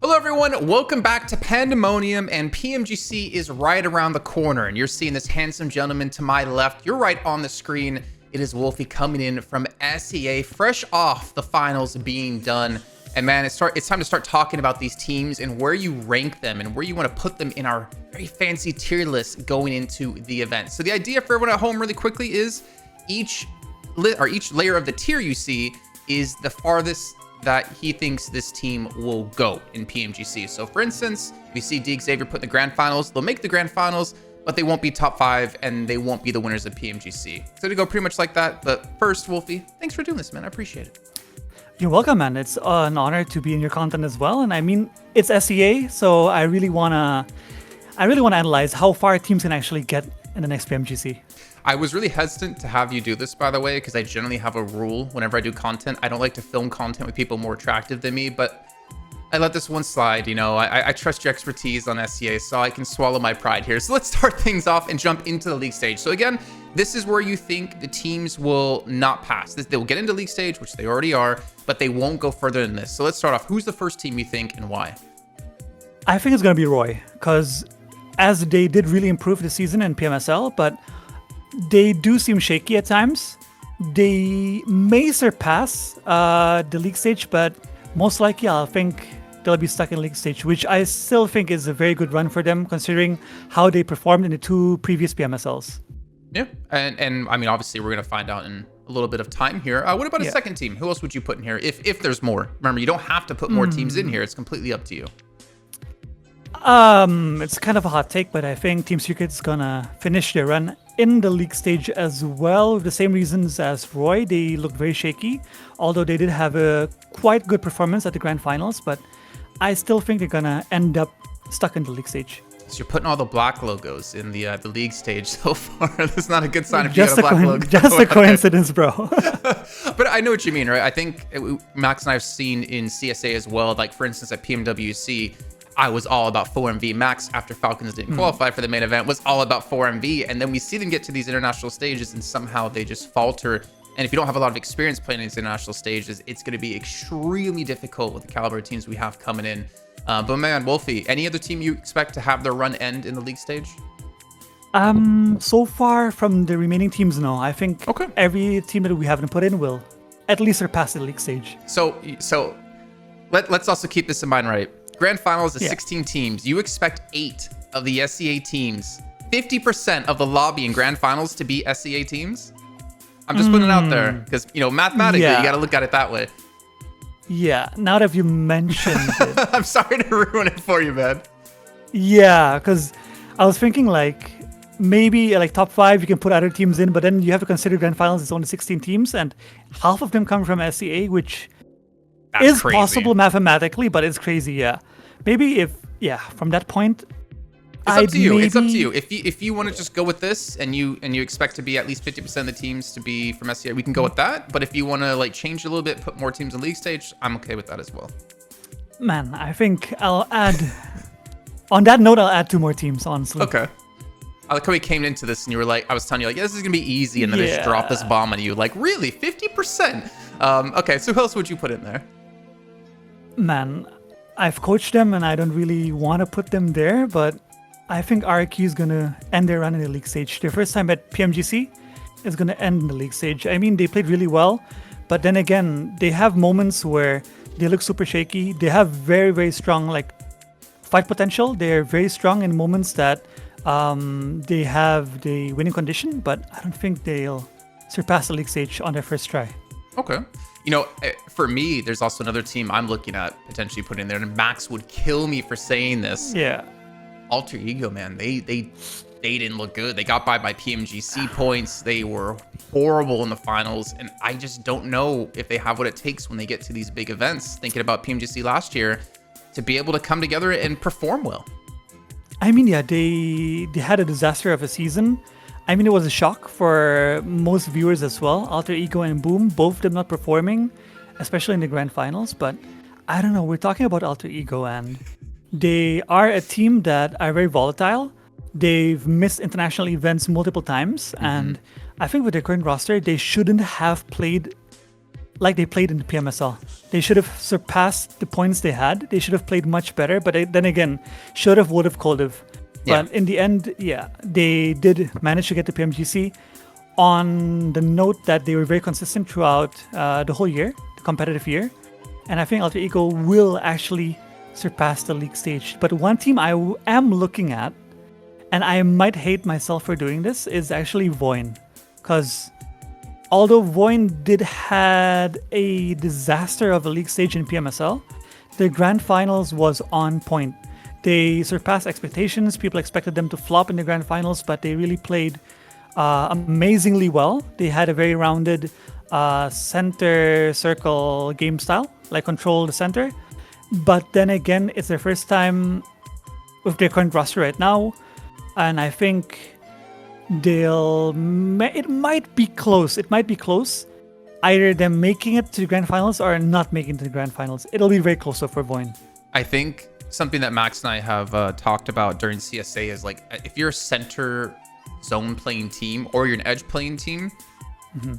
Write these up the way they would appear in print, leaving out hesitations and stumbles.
Hello everyone, welcome back to Pandemonium, and PMGC is right around the corner, and you're seeing this handsome gentleman to my left. You're right on the screen. It is Wolfy coming in from SEA, fresh off the finals being done. And man, it's time to start talking about these teams and where you rank them and where you want to put them in our very fancy tier list going into the event. So the idea for everyone at home really quickly is each layer of the tier you see is the farthest that he thinks this team will go in PMGC. So for instance, we see D Xavier put in the grand finals. They'll make the grand finals, but they won't be top 5 and they won't be the winners of PMGC. So to go pretty much like that. But first, Wolfy, thanks for doing this, man. I appreciate it. You're welcome, man. It's an honor to be in your content as well. And I mean, it's SEA, so I really wanna analyze how far teams can actually get in the next PMGC. I was really hesitant to have you do this, by the way, because I generally have a rule whenever I do content. I don't like to film content with people more attractive than me, but I let this one slide. You know, I trust your expertise on SEA, so I can swallow my pride here. So let's start things off and jump into the league stage. So again, this is where you think the teams will not pass. They will get into league stage, which they already are, but they won't go further than this. So let's start off. Who's the first team you think and why? I think it's going to be Roy, because as they did really improve this season in PMSL, but they do seem shaky at times. They may surpass the league stage, but most likely I think they'll be stuck in league stage, which I still think is a very good run for them considering how they performed in the 2 previous PMSLs. Yeah, and I mean, obviously we're going to find out in a little bit of time here. What about a second team? Who else would you put in here if there's more? Remember, you don't have to put more teams in here. It's completely up to you. It's kind of a hot take, but I think Team Secret's gonna finish their run in the league stage as well, with the same reasons as Roy. They looked very shaky, although they did have a quite good performance at the grand finals, but I still think they're gonna end up stuck in the league stage. So you're putting all the black logos in the league stage so far. That's not a good sign if you got a black logo. Just a coincidence, bro. But I know what you mean, right? I think Max and I have seen in CSA as well, like for instance at PMWC, I was all about 4MV. Max, after Falcons didn't qualify for the main event, was all about 4MV. And then we see them get to these international stages and somehow they just falter. And if you don't have a lot of experience playing these international stages, it's going to be extremely difficult with the caliber of teams we have coming in. But man, Wolfy, any other team you expect to have their run end in the league stage? So far from the remaining teams, no. I think every team that we haven't put in will at least surpass the league stage. So let's also keep this in mind, right? Grand finals is 16 teams. You expect 8 of the SEA teams, 50% of the lobby in grand finals to be SEA teams? I'm just putting it out there because, you know, mathematically, you got to look at it that way. Yeah, now that you mentioned it. I'm sorry to ruin it for you, man. Yeah, because I was thinking like maybe like top 5, you can put other teams in, but then you have to consider grand finals, it's only 16 teams and half of them come from SEA, which is crazy. Possible mathematically, but it's crazy, yeah. Maybe from that point, it's up to you. It's up to you. If you want to just go with this and you expect to be at least 50% of the teams to be from SEA, we can go with that. But if you want to like change a little bit, put more teams in league stage, I'm okay with that as well. Man, I think I'll add. On that note, I'll add 2 more teams, honestly. Okay. I like how we came into this and you were like, I was telling you like, this is gonna be easy, and then I just dropped this bomb on you. Like, really, 50%? Okay, so who else would you put in there? Man, I've coached them and I don't really want to put them there, but I think RQ is going to end their run in the league stage. Their first time at PMGC is going to end in the league stage. I mean, they played really well, but then again, they have moments where they look super shaky. They have very, very strong like fight potential. They're very strong in moments that they have the winning condition, but I don't think they'll surpass the league stage on their first try. Okay. You know, for me, there's also another team I'm looking at potentially putting in there, and Max would kill me for saying this. Yeah. Alter Ego, man. They didn't look good. They got by PMGC points. They were horrible in the finals, and I just don't know if they have what it takes when they get to these big events, thinking about PMGC last year, to be able to come together and perform well. I mean, yeah, they had a disaster of a season. I mean, it was a shock for most viewers as well. Alter Ego and Boom, both of them not performing, especially in the grand finals. But I don't know, we're talking about Alter Ego, and they are a team that are very volatile. They've missed international events multiple times, and I think with their current roster, they shouldn't have played like they played in the PMSL. They should have surpassed the points they had. They should have played much better. But then again, should have, would have, could have. But in the end, yeah, they did manage to get the PMGC on the note that they were very consistent throughout the whole year, the competitive year. And I think Alter Ego will actually surpass the league stage. But one team I am looking at, and I might hate myself for doing this, is actually Voin. Because although Voin did had a disaster of a league stage in PMSL, their grand finals was on point. They surpassed expectations. People expected them to flop in the grand finals, but they really played amazingly well. They had a very rounded center circle game style, like control the center. But then again, it's their first time with their current roster right now, and I think it might be close. It might be close. Either them making it to the grand finals or not making it to the grand finals. It'll be very close though for Voin. I think something that Max and I have talked about during CSA is like, if you're a center zone playing team or you're an edge playing team,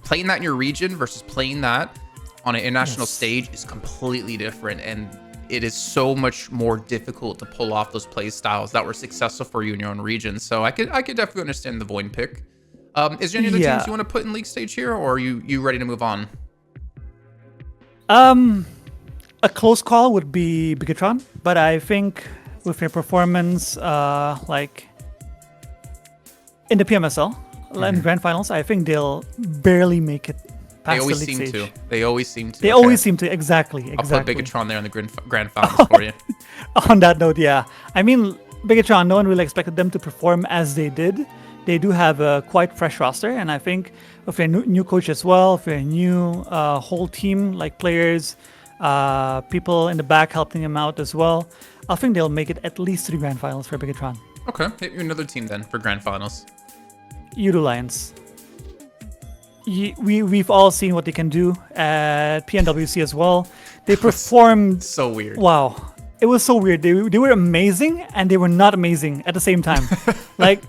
playing that in your region versus playing that on an international stage is completely different, and it is so much more difficult to pull off those play styles that were successful for you in your own region. So I could definitely understand the Void pick. Is there any other teams you want to put in league stage here, or are you ready to move on? A close call would be Bigatron, but I think with their performance, like in the PMSL and grand finals, I think they'll barely make it past the league stage. They always seem to. They always seem to. Exactly. I'll put Bigatron there in the grand finals for you. On that note, yeah. I mean, Bigatron, no one really expected them to perform as they did. They do have a quite fresh roster, and I think with their new coach as well, with their new whole team, like players, people in the back helping them out as well, I think they'll make it at least to the grand finals for Bigatron. Okay, hit you another team then for grand finals. Udo Lions. We've all seen what they can do at PNWC as well. They performed so weird. Wow, it was so weird. They were amazing and they were not amazing at the same time. Like,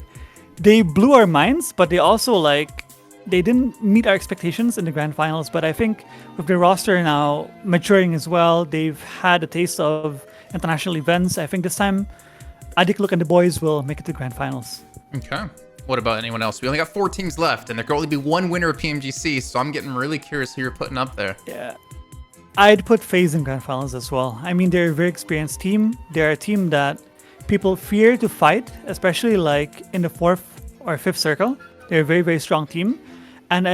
they blew our minds, but they also they didn't meet our expectations in the grand finals. But I think with their roster now maturing as well, they've had a taste of international events. I think this time, Adik Look and the boys will make it to grand finals. Okay. What about anyone else? We only got 4 teams left, and there can only be one winner of PMGC, so I'm getting really curious who you're putting up there. Yeah. I'd put FaZe in grand finals as well. I mean, they're a very experienced team. They're a team that people fear to fight, especially like in the 4th or 5th circle. They're a very, very strong team. And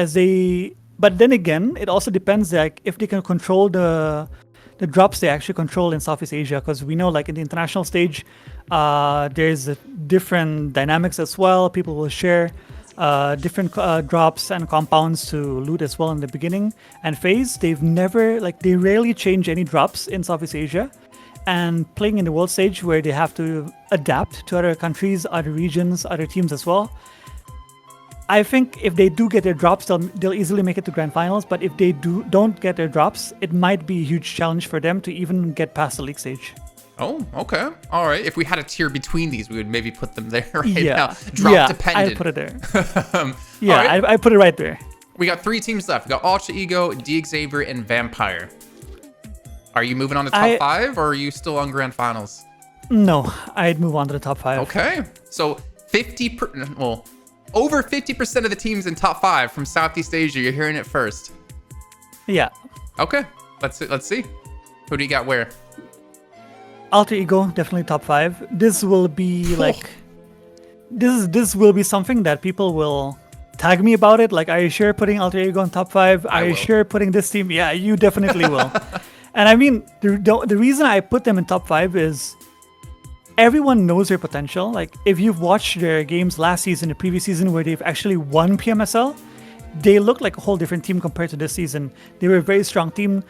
but then again, it also depends like if they can control the drops they actually control in Southeast Asia, because we know like in the international stage, there's different dynamics as well. People will share different drops and compounds to loot as well in the beginning. And FaZe, they rarely change any drops in Southeast Asia. And playing in the world stage where they have to adapt to other countries, other regions, other teams as well. I think if they do get their drops, they'll easily make it to grand finals. But if they don't get their drops, it might be a huge challenge for them to even get past the league stage. Oh, okay. All right. If we had a tier between these, we would maybe put them there right now. Drop dependent. I'd put it there. I put it right there. We got 3 teams left. We got Ultra Ego, Xavier, and Vampire. Are you moving on to top 5, or are you still on grand finals? No, I'd move on to the top 5. Okay. So over 50% of the teams in top 5 from Southeast Asia. You're hearing it first. Yeah. Okay. Let's see. Who do you got where? Alter Ego, definitely top 5. This will be like this will be something that people will tag me about it. Like, are you sure putting Alter Ego in top 5? Are you sure putting this team? Yeah, you definitely will. And I mean, the reason I put them in top 5 is everyone knows their potential. Like, if you've watched their games last season, the previous season, where they've actually won PMSL, they look like a whole different team compared to this season. They were a very strong team.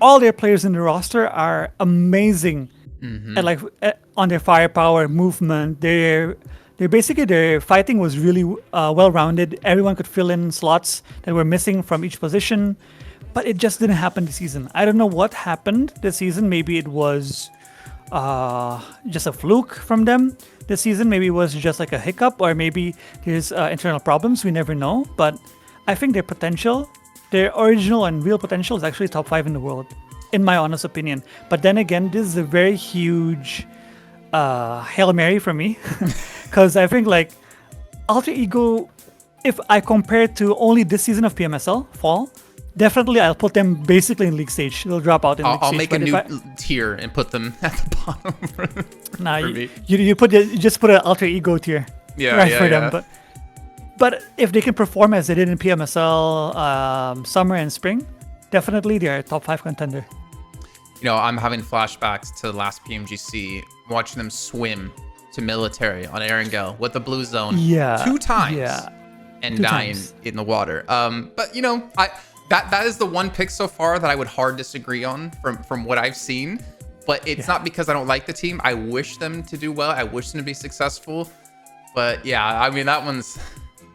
All their players in the roster are amazing on their firepower, movement. Their fighting was really well-rounded. Everyone could fill in slots that were missing from each position, but it just didn't happen this season. I don't know what happened this season. Maybe it was just a fluke from them this season. Maybe it was just like a hiccup, or maybe there's internal problems. We never know. But I think their potential Their original and real potential is actually top 5 in the world, in my honest opinion. But then again, this is a very huge Hail Mary for me. Because I think like Alter Ego, if I compare it to only this season of PMSL Fall, definitely I'll put them basically in league stage. They'll drop out in league stage. I'll make a new tier and put them at the bottom. Nah, you just put an Alter Ego tier for them. But if they can perform as they did in PMSL summer and spring, definitely they're a top 5 contender. You know, I'm having flashbacks to the last PMGC, watching them swim to military on Erangel with the blue zone 2 times and dying in the water. But you know, that is the one pick so far that I would hard disagree on from what I've seen. But it's not because I don't like the team. I wish them to do well. I wish them to be successful. But yeah, I mean, that one's...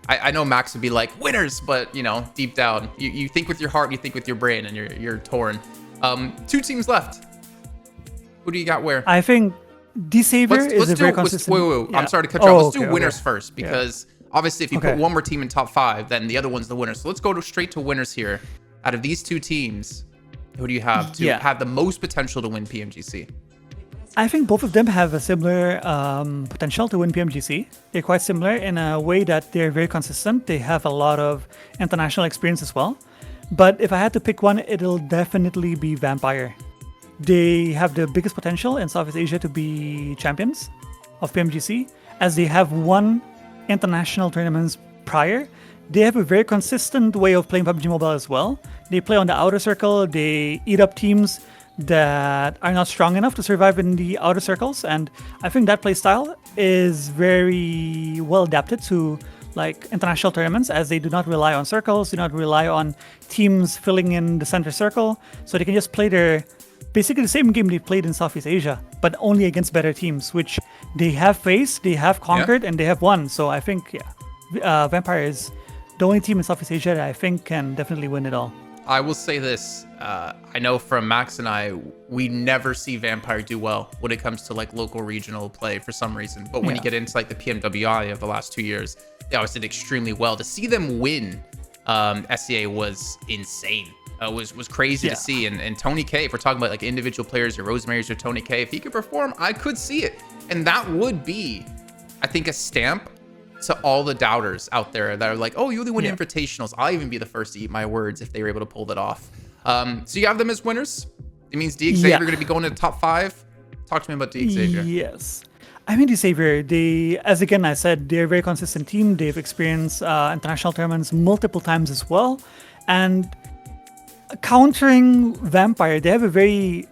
I know Max would be like, winners, but, you know, deep down, you think with your heart, you think with your brain, and you're torn. 2 teams left. Who do you got where? I think D-Saver is a very consistent... Wait. Yeah. I'm sorry to cut you off. Let's do winners first, because obviously if you put one more team in top 5, then the other one's the winner. So let's go straight to winners here. Out of these 2 teams, who do you have to have the most potential to win PMGC? I think both of them have a similar potential to win PMGC. They're quite similar in a way that they're very consistent. They have a lot of international experience as well. But if I had to pick one, it'll definitely be Vampire. They have the biggest potential in Southeast Asia to be champions of PMGC, as they have won international tournaments prior. They have a very consistent way of playing PUBG Mobile as well. They play on the outer circle. They eat up teams that are not strong enough to survive in the outer circles, and I think that play style is very well adapted to like international tournaments, as they do not rely on circles, do not rely on teams filling in the center circle, so they can just play their basically the same game they played in Southeast Asia, but only against better teams, which they have faced, they have conquered, and they have won. So I think Vampire is the only team in Southeast Asia that I think can definitely win it all. I will say this, I know from Max and I, we never see Vampire do well when it comes to like local regional play for some reason. But when you get into like the PMWI of the last 2 years, they always did extremely well. To see them win SEA was insane. Was crazy to see. And Tony K, if we're talking about like individual players or Rosemary's or Tony K, if he could perform, I could see it. And that would be, I think, a stamp to all the doubters out there that are like, oh, you only win invitationals. I'll even be the first to eat my words if they were able to pull that off. So you have them as winners. It means DXavier are going to be going to the top 5. Talk to me about DXavier. Yes. I mean, DXavier, as again I said, they're a very consistent team. They've experienced international tournaments multiple times as well. And countering Vampire, they have a very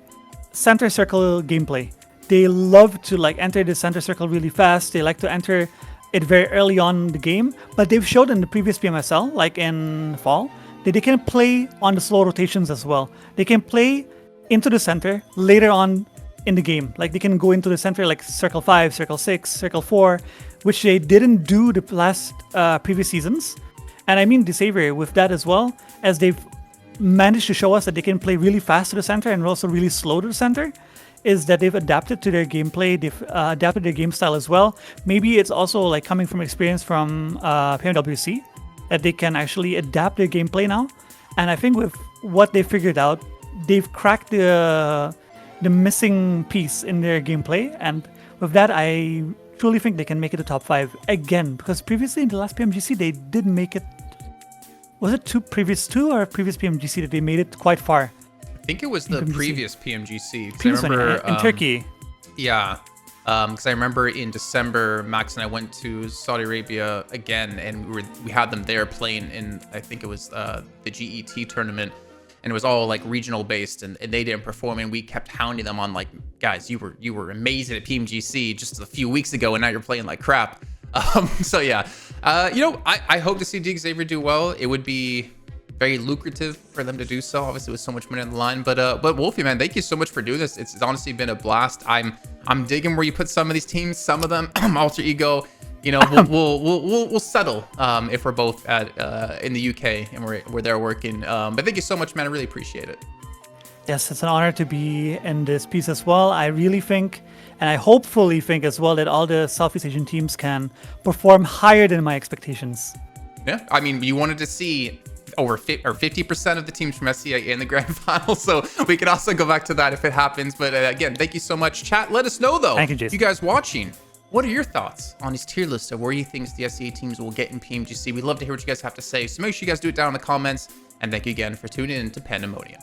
center circle gameplay. They love to like enter the center circle really fast. They like to enter it very early on in the game, but they've showed in the previous PMSL, like in Fall, that they can play on the slow rotations as well. They can play into the center later on in the game. Like they can go into the center like Circle 5, Circle 6, Circle 4, which they didn't do the last previous seasons. And I mean DXavier with that as well, as they've managed to show us that they can play really fast to the center and also really slow to the center, is that they've adapted to their gameplay, they've adapted their game style as well. Maybe it's also like coming from experience from PMWC, that they can actually adapt their gameplay now. And I think with what they figured out, they've cracked the missing piece in their gameplay. And with that, I truly think they can make it to top 5 again, because previously in the last PMGC, they did make it. Was it previous two or previous PMGC that they made it quite far? I think it was the previous PMGC. Previous I remember in Turkey. Yeah, because I remember in December, Max and I went to Saudi Arabia again, and we had them there playing in, I think it was the GET tournament, and it was all like regional based, and they didn't perform, and we kept hounding them on like, guys, you were amazing at PMGC just a few weeks ago, and now you're playing like crap. So yeah, you know, I hope to see DXavier do well. It would be very lucrative for them to do so, obviously with so much money on the line. But Wolfy, man, thank you so much for doing this. It's honestly been a blast. I'm digging where you put some of these teams. Some of them, Alter Ego, you know, we'll settle if we're both at in the UK and we're there working. But thank you so much, man. I really appreciate it. Yes, it's an honor to be in this piece as well. I really think, and I hopefully think as well, that all the Southeast Asian teams can perform higher than my expectations. Yeah, I mean, you wanted to see over 50% of the teams from SEA in the grand final. So we can also go back to that if it happens. But again, thank you so much, chat. Let us know though. Thank you, Jason. You guys watching, what are your thoughts on his tier list of where you think the SEA teams will get in PMGC? We'd love to hear what you guys have to say. So make sure you guys do it down in the comments. And thank you again for tuning in to Pandemonium.